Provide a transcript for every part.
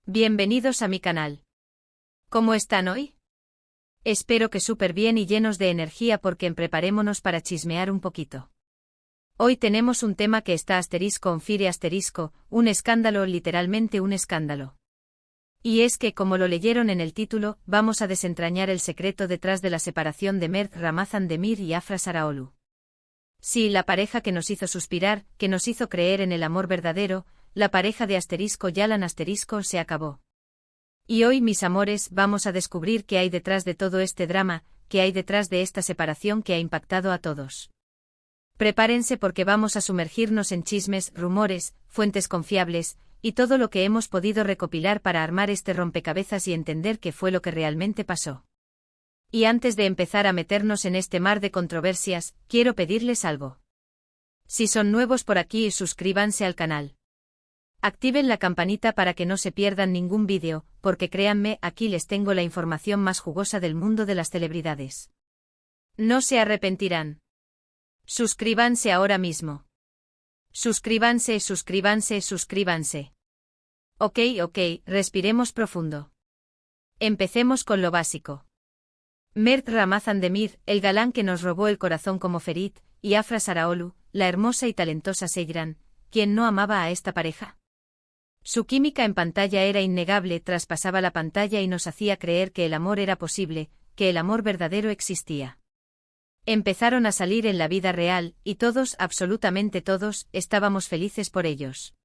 Bienvenidos a mi canal. ¿Cómo están hoy? Espero que súper bien y llenos de energía porque preparémonos para chismear un poquito. Hoy tenemos un tema que está *on fire*, un escándalo, literalmente un escándalo. Y es que, como lo leyeron en el título, vamos a desentrañar el secreto detrás de la separación de Mert Ramazan Demir y Afra Saraolu. Sí, la pareja que nos hizo suspirar, que nos hizo creer en el amor verdadero, la pareja de Yalan se acabó. Y hoy, mis amores, vamos a descubrir qué hay detrás de todo este drama, qué hay detrás de esta separación que ha impactado a todos. Prepárense porque vamos a sumergirnos en chismes, rumores, fuentes confiables, y todo lo que hemos podido recopilar para armar este rompecabezas y entender qué fue lo que realmente pasó. Y antes de empezar a meternos en este mar de controversias, quiero pedirles algo. Si son nuevos por aquí, suscríbanse al canal. Activen la campanita para que no se pierdan ningún vídeo, porque créanme, aquí les tengo la información más jugosa del mundo de las celebridades. No se arrepentirán. Suscríbanse ahora mismo. Suscríbanse. Ok, respiremos profundo. Empecemos con lo básico. Mert Ramazan Demir, el galán que nos robó el corazón como Ferit, y Afra Saraolu, la hermosa y talentosa Seyran, ¿quién no amaba a esta pareja? Su química en pantalla era innegable, traspasaba la pantalla y nos hacía creer que el amor era posible, que el amor verdadero existía. Empezaron a salir en la vida real, y todos, absolutamente todos, estábamos felices por ellos.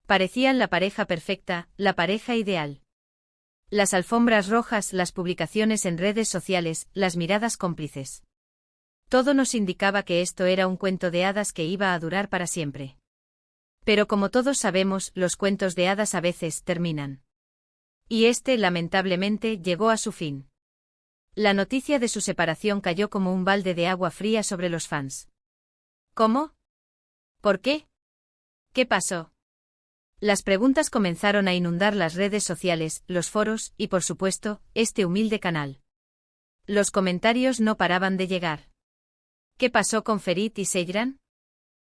Parecían la pareja perfecta, la pareja ideal. Las alfombras rojas, las publicaciones en redes sociales, las miradas cómplices. Todo nos indicaba que esto era un cuento de hadas que iba a durar para siempre. Pero como todos sabemos, los cuentos de hadas a veces terminan. Y este, lamentablemente, llegó a su fin. La noticia de su separación cayó como un balde de agua fría sobre los fans. ¿Cómo? ¿Por qué? ¿Qué pasó? Las preguntas comenzaron a inundar las redes sociales, los foros y, por supuesto, este humilde canal. Los comentarios no paraban de llegar. ¿Qué pasó con Ferit y Seyran?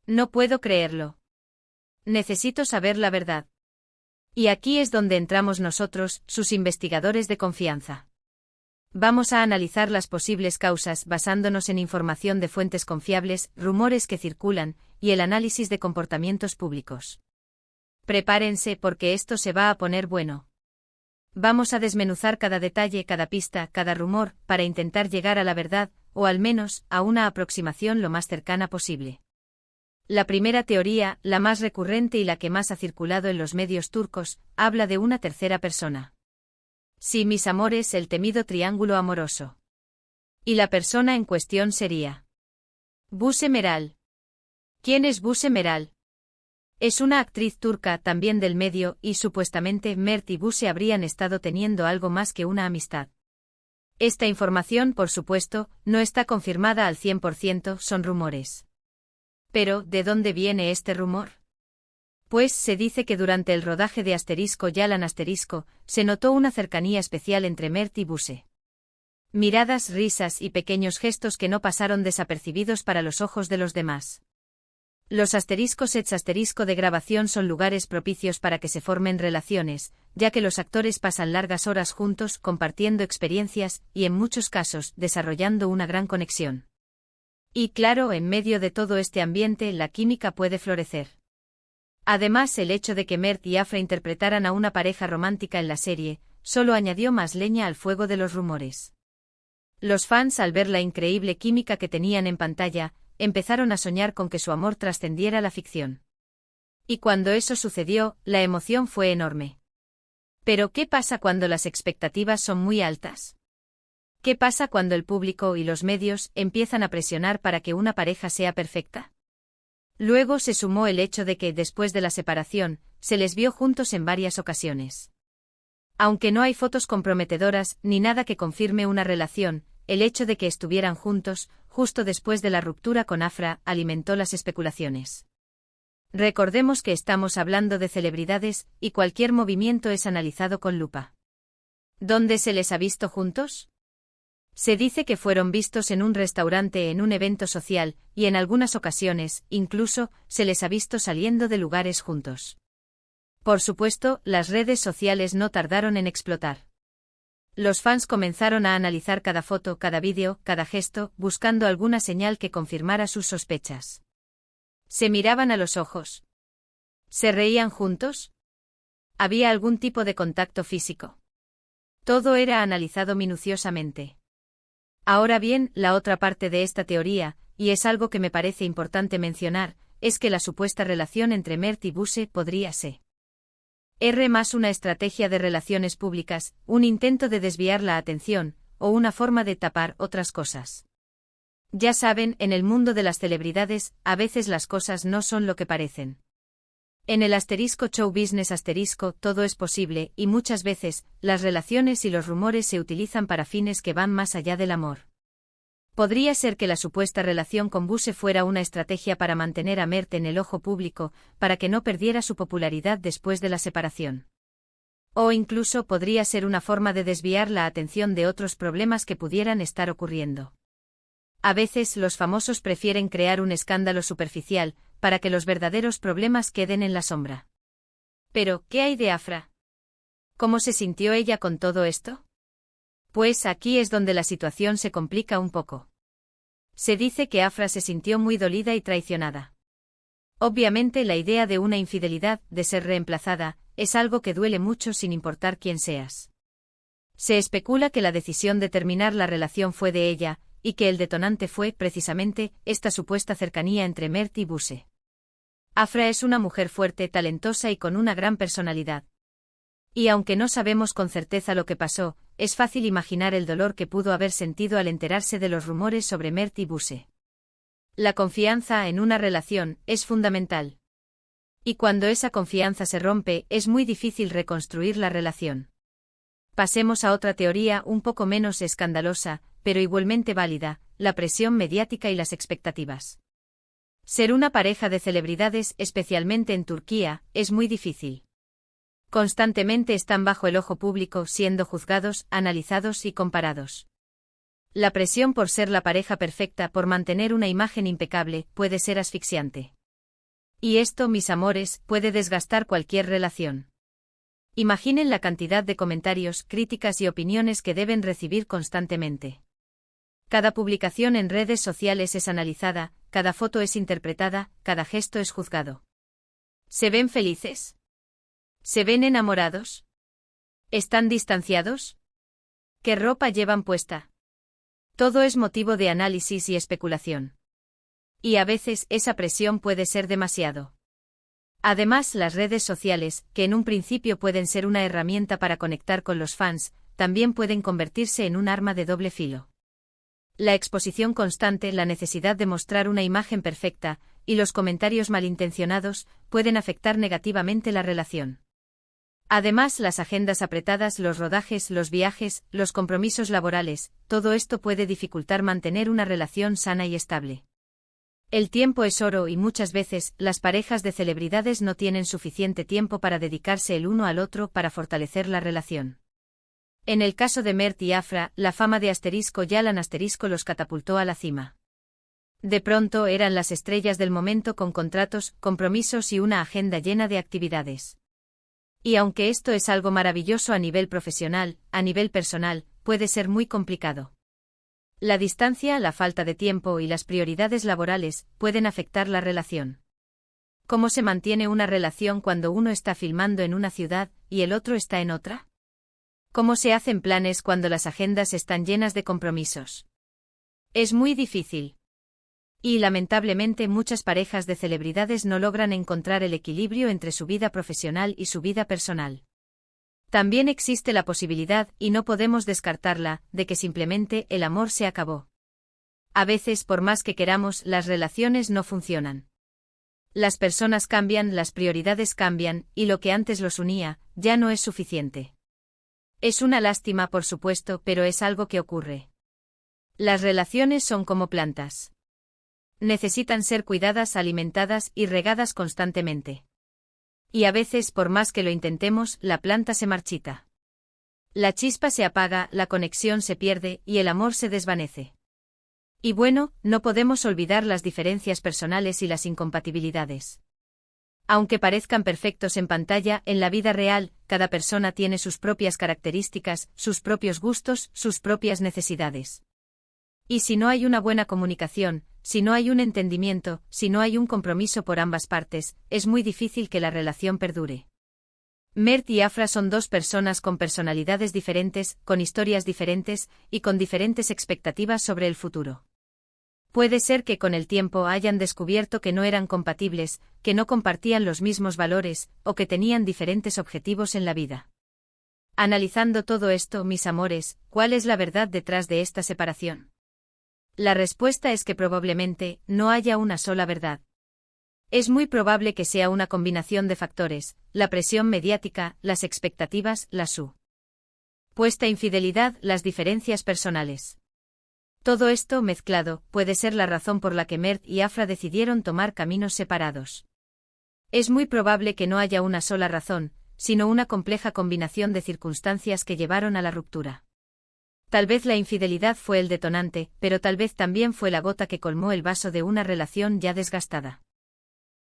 No puedo creerlo. Necesito saber la verdad. Y aquí es donde entramos nosotros, sus investigadores de confianza. Vamos a analizar las posibles causas basándonos en información de fuentes confiables, rumores que circulan, y el análisis de comportamientos públicos. Prepárense porque esto se va a poner bueno. Vamos a desmenuzar cada detalle, cada pista, cada rumor, para intentar llegar a la verdad, o al menos, a una aproximación lo más cercana posible. La primera teoría, la más recurrente y la que más ha circulado en los medios turcos, habla de una tercera persona. Sí, mis amores, el temido triángulo amoroso. Y la persona en cuestión sería Buse Meral. ¿Quién es Buse Meral? Es una actriz turca también del medio y supuestamente Mert y Buse habrían estado teniendo algo más que una amistad. Esta información, por supuesto, no está confirmada al 100%, son rumores. Pero, ¿de dónde viene este rumor? Pues se dice que durante el rodaje de Yalan se notó una cercanía especial entre Mert y Buse. Miradas, risas y pequeños gestos que no pasaron desapercibidos para los ojos de los demás. Los sets de grabación son lugares propicios para que se formen relaciones, ya que los actores pasan largas horas juntos compartiendo experiencias y en muchos casos desarrollando una gran conexión. Y claro, en medio de todo este ambiente la química puede florecer. Además, el hecho de que Mert y Afra interpretaran a una pareja romántica en la serie, solo añadió más leña al fuego de los rumores. Los fans, al ver la increíble química que tenían en pantalla, empezaron a soñar con que su amor trascendiera la ficción. Y cuando eso sucedió, la emoción fue enorme. Pero ¿qué pasa cuando las expectativas son muy altas? ¿Qué pasa cuando el público y los medios empiezan a presionar para que una pareja sea perfecta? Luego se sumó el hecho de que, después de la separación, se les vio juntos en varias ocasiones. Aunque no hay fotos comprometedoras ni nada que confirme una relación, el hecho de que estuvieran juntos, justo después de la ruptura con Afra, alimentó las especulaciones. Recordemos que estamos hablando de celebridades, y cualquier movimiento es analizado con lupa. ¿Dónde se les ha visto juntos? Se dice que fueron vistos en un restaurante en un evento social, y en algunas ocasiones, incluso, se les ha visto saliendo de lugares juntos. Por supuesto, las redes sociales no tardaron en explotar. Los fans comenzaron a analizar cada foto, cada vídeo, cada gesto, buscando alguna señal que confirmara sus sospechas. Se miraban a los ojos. ¿Se reían juntos? ¿Había algún tipo de contacto físico? Todo era analizado minuciosamente. Ahora bien, la otra parte de esta teoría, y es algo que me parece importante mencionar, es que la supuesta relación entre Mert y Buse podría ser más una estrategia de relaciones públicas, un intento de desviar la atención, o una forma de tapar otras cosas. Ya saben, en el mundo de las celebridades, a veces las cosas no son lo que parecen. En el *show business* todo es posible, y muchas veces, las relaciones y los rumores se utilizan para fines que van más allá del amor. Podría ser que la supuesta relación con Buse fuera una estrategia para mantener a Mert en el ojo público, para que no perdiera su popularidad después de la separación. O incluso podría ser una forma de desviar la atención de otros problemas que pudieran estar ocurriendo. A veces los famosos prefieren crear un escándalo superficial, para que los verdaderos problemas queden en la sombra. Pero, ¿qué hay de Afra? ¿Cómo se sintió ella con todo esto? Pues aquí es donde la situación se complica un poco. Se dice que Afra se sintió muy dolida y traicionada. Obviamente la idea de una infidelidad, de ser reemplazada, es algo que duele mucho sin importar quién seas. Se especula que la decisión de terminar la relación fue de ella, y que el detonante fue, precisamente, esta supuesta cercanía entre Mert y Buse. Afra es una mujer fuerte, talentosa y con una gran personalidad. Y aunque no sabemos con certeza lo que pasó, es fácil imaginar el dolor que pudo haber sentido al enterarse de los rumores sobre Mert y Buse. La confianza en una relación es fundamental. Y cuando esa confianza se rompe, es muy difícil reconstruir la relación. Pasemos a otra teoría un poco menos escandalosa, pero igualmente válida, la presión mediática y las expectativas. Ser una pareja de celebridades, especialmente en Turquía, es muy difícil. Constantemente están bajo el ojo público, siendo juzgados, analizados y comparados. La presión por ser la pareja perfecta, por mantener una imagen impecable, puede ser asfixiante. Y esto, mis amores, puede desgastar cualquier relación. Imaginen la cantidad de comentarios, críticas y opiniones que deben recibir constantemente. Cada publicación en redes sociales es analizada, cada foto es interpretada, cada gesto es juzgado. ¿Se ven felices? ¿Se ven enamorados? ¿Están distanciados? ¿Qué ropa llevan puesta? Todo es motivo de análisis y especulación. Y a veces esa presión puede ser demasiado. Además, las redes sociales, que en un principio pueden ser una herramienta para conectar con los fans, también pueden convertirse en un arma de doble filo. La exposición constante, la necesidad de mostrar una imagen perfecta, y los comentarios malintencionados, pueden afectar negativamente la relación. Además, las agendas apretadas, los rodajes, los viajes, los compromisos laborales, todo esto puede dificultar mantener una relación sana y estable. El tiempo es oro y muchas veces, las parejas de celebridades no tienen suficiente tiempo para dedicarse el uno al otro para fortalecer la relación. En el caso de Mert y Afra, la fama de Yalan los catapultó a la cima. De pronto eran las estrellas del momento con contratos, compromisos y una agenda llena de actividades. Y aunque esto es algo maravilloso a nivel profesional, a nivel personal, puede ser muy complicado. La distancia, la falta de tiempo y las prioridades laborales pueden afectar la relación. ¿Cómo se mantiene una relación cuando uno está filmando en una ciudad y el otro está en otra? ¿Cómo se hacen planes cuando las agendas están llenas de compromisos? Es muy difícil. Y lamentablemente muchas parejas de celebridades no logran encontrar el equilibrio entre su vida profesional y su vida personal. También existe la posibilidad, y no podemos descartarla, de que simplemente el amor se acabó. A veces, por más que queramos, las relaciones no funcionan. Las personas cambian, las prioridades cambian, y lo que antes los unía, ya no es suficiente. Es una lástima, por supuesto, pero es algo que ocurre. Las relaciones son como plantas. Necesitan ser cuidadas, alimentadas y regadas constantemente. Y a veces, por más que lo intentemos, la planta se marchita. La chispa se apaga, la conexión se pierde y el amor se desvanece. Y bueno, no podemos olvidar las diferencias personales y las incompatibilidades. Aunque parezcan perfectos en pantalla, en la vida real, cada persona tiene sus propias características, sus propios gustos, sus propias necesidades. Y si no hay una buena comunicación, si no hay un entendimiento, si no hay un compromiso por ambas partes, es muy difícil que la relación perdure. Mert y Afra son dos personas con personalidades diferentes, con historias diferentes, y con diferentes expectativas sobre el futuro. Puede ser que con el tiempo hayan descubierto que no eran compatibles, que no compartían los mismos valores, o que tenían diferentes objetivos en la vida. Analizando todo esto, mis amores, ¿cuál es la verdad detrás de esta separación? La respuesta es que probablemente no haya una sola verdad. Es muy probable que sea una combinación de factores: la presión mediática, las expectativas, la supuesta infidelidad, las diferencias personales. Todo esto mezclado puede ser la razón por la que Mert y Afra decidieron tomar caminos separados. Es muy probable que no haya una sola razón, sino una compleja combinación de circunstancias que llevaron a la ruptura. Tal vez la infidelidad fue el detonante, pero tal vez también fue la gota que colmó el vaso de una relación ya desgastada.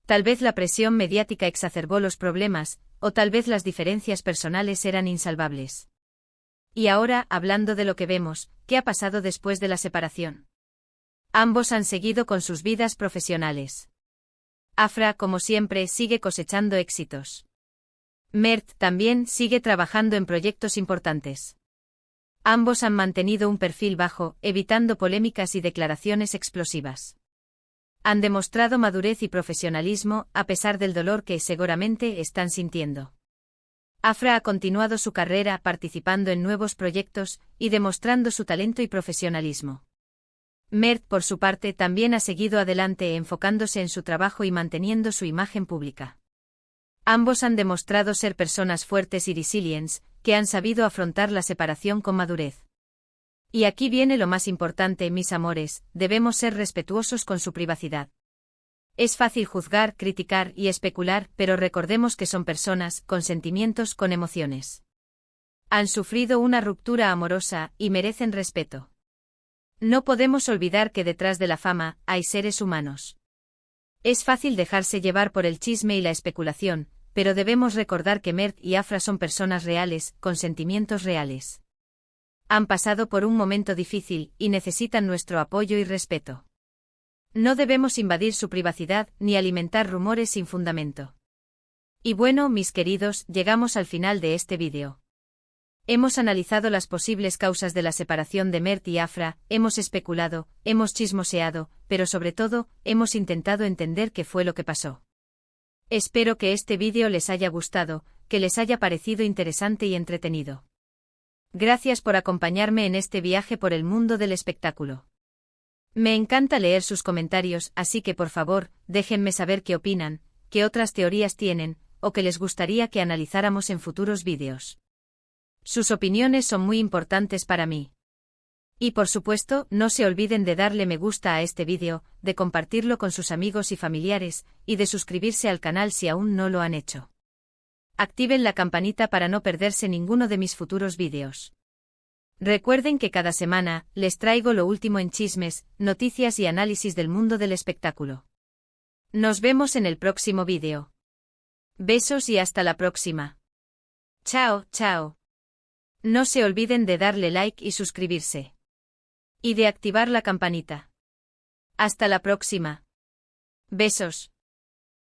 Tal vez la presión mediática exacerbó los problemas, o tal vez las diferencias personales eran insalvables. Y ahora, hablando de lo que vemos, ¿qué ha pasado después de la separación? Ambos han seguido con sus vidas profesionales. Afra, como siempre, sigue cosechando éxitos. Mert también sigue trabajando en proyectos importantes. Ambos han mantenido un perfil bajo, evitando polémicas y declaraciones explosivas. Han demostrado madurez y profesionalismo, a pesar del dolor que seguramente están sintiendo. Afra ha continuado su carrera participando en nuevos proyectos y demostrando su talento y profesionalismo. Mert, por su parte, también ha seguido adelante enfocándose en su trabajo y manteniendo su imagen pública. Ambos han demostrado ser personas fuertes y resilientes, que han sabido afrontar la separación con madurez. Y aquí viene lo más importante, mis amores: debemos ser respetuosos con su privacidad. Es fácil juzgar, criticar y especular, pero recordemos que son personas, con sentimientos, con emociones. Han sufrido una ruptura amorosa, y merecen respeto. No podemos olvidar que detrás de la fama, hay seres humanos. Es fácil dejarse llevar por el chisme y la especulación, pero debemos recordar que Mert y Afra son personas reales, con sentimientos reales. Han pasado por un momento difícil, y necesitan nuestro apoyo y respeto. No debemos invadir su privacidad, ni alimentar rumores sin fundamento. Y bueno, mis queridos, llegamos al final de este vídeo. Hemos analizado las posibles causas de la separación de Mert y Afra, hemos especulado, hemos chismoseado, pero sobre todo, hemos intentado entender qué fue lo que pasó. Espero que este vídeo les haya gustado, que les haya parecido interesante y entretenido. Gracias por acompañarme en este viaje por el mundo del espectáculo. Me encanta leer sus comentarios, así que por favor, déjenme saber qué opinan, qué otras teorías tienen, o que les gustaría que analizáramos en futuros vídeos. Sus opiniones son muy importantes para mí. Y por supuesto, no se olviden de darle me gusta a este vídeo, de compartirlo con sus amigos y familiares, y de suscribirse al canal si aún no lo han hecho. Activen la campanita para no perderse ninguno de mis futuros vídeos. Recuerden que cada semana, les traigo lo último en chismes, noticias y análisis del mundo del espectáculo. Nos vemos en el próximo vídeo. Besos y hasta la próxima. Chao, chao. No se olviden de darle like y suscribirse. Y de activar la campanita. Hasta la próxima. Besos.